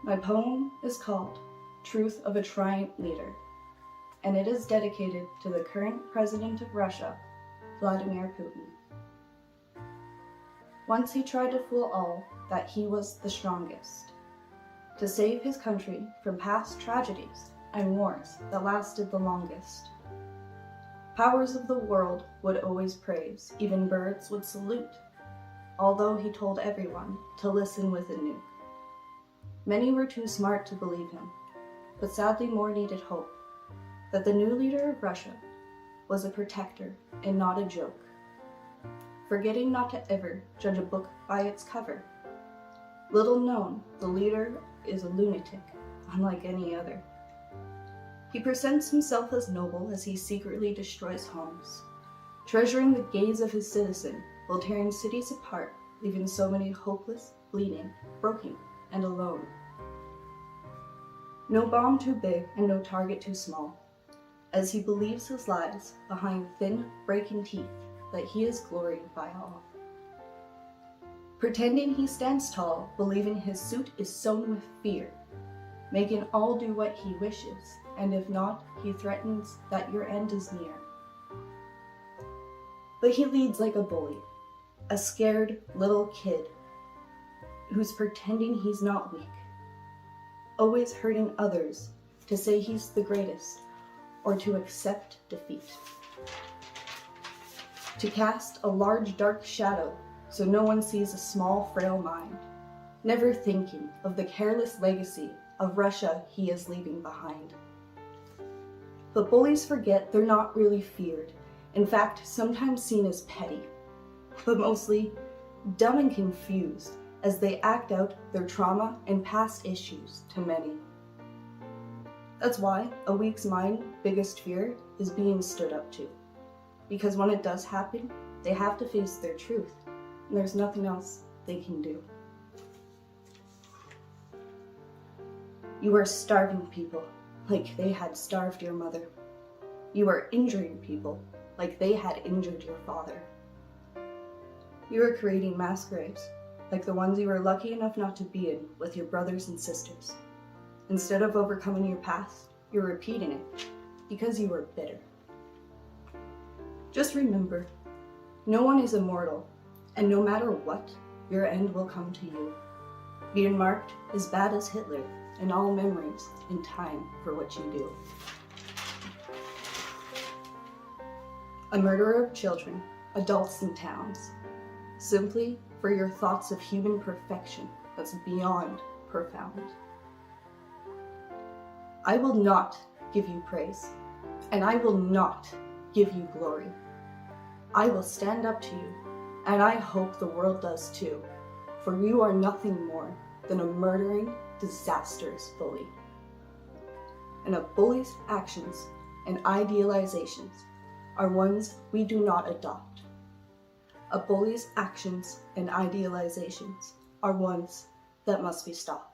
My poem is called Truth of a Tyrant Leader, and it is dedicated to the current president of Russia, Vladimir Putin. Once he tried to fool all that he was the strongest, to save his country from past tragedies and wars that lasted the longest. Powers of the world would always praise, even birds would salute, although he told everyone to listen with a nuke. Many were too smart to believe him, but sadly more needed hope that the new leader of Russia was a protector and not a joke, forgetting not to ever judge a book by its cover. Little known, the leader is a lunatic, unlike any other. He presents himself as noble as he secretly destroys homes, treasuring the gaze of his citizen while tearing cities apart, leaving so many hopeless, bleeding, broken, and alone. No bomb too big and no target too small, as he believes his lies behind thin, breaking teeth that he is gloried by all. Pretending he stands tall, believing his suit is sown with fear, making all do what he wishes, and if not, he threatens that your end is near. But he leads like a bully, a scared little kid who's pretending he's not weak, always hurting others to say he's the greatest or to accept defeat. To cast a large dark shadow so no one sees a small frail mind, never thinking of the careless legacy of Russia he is leaving behind. But bullies forget they're not really feared, in fact sometimes seen as petty, but mostly dumb and confused as they act out their trauma and past issues to many. That's why a weak's mind biggest fear is being stood up to, because when it does happen, they have to face their truth, and there's nothing else they can do. You are starving people like they had starved your mother. You are injuring people like they had injured your father. You are creating mass graves like the ones you were lucky enough not to be in with your brothers and sisters. Instead of overcoming your past, you're repeating it because you were bitter. Just remember, no one is immortal, and no matter what, your end will come to you, being marked as bad as Hitler in all memories in time for what you do. A murderer of children, adults and towns, simply for your thoughts of human perfection that's beyond profound. I will not give you praise, and I will not give you glory. I will stand up to you, and I hope the world does too, for you are nothing more than a murdering, disastrous bully. And a bully's actions and idealizations are ones we do not adopt. A bully's actions and idealizations are ones that must be stopped.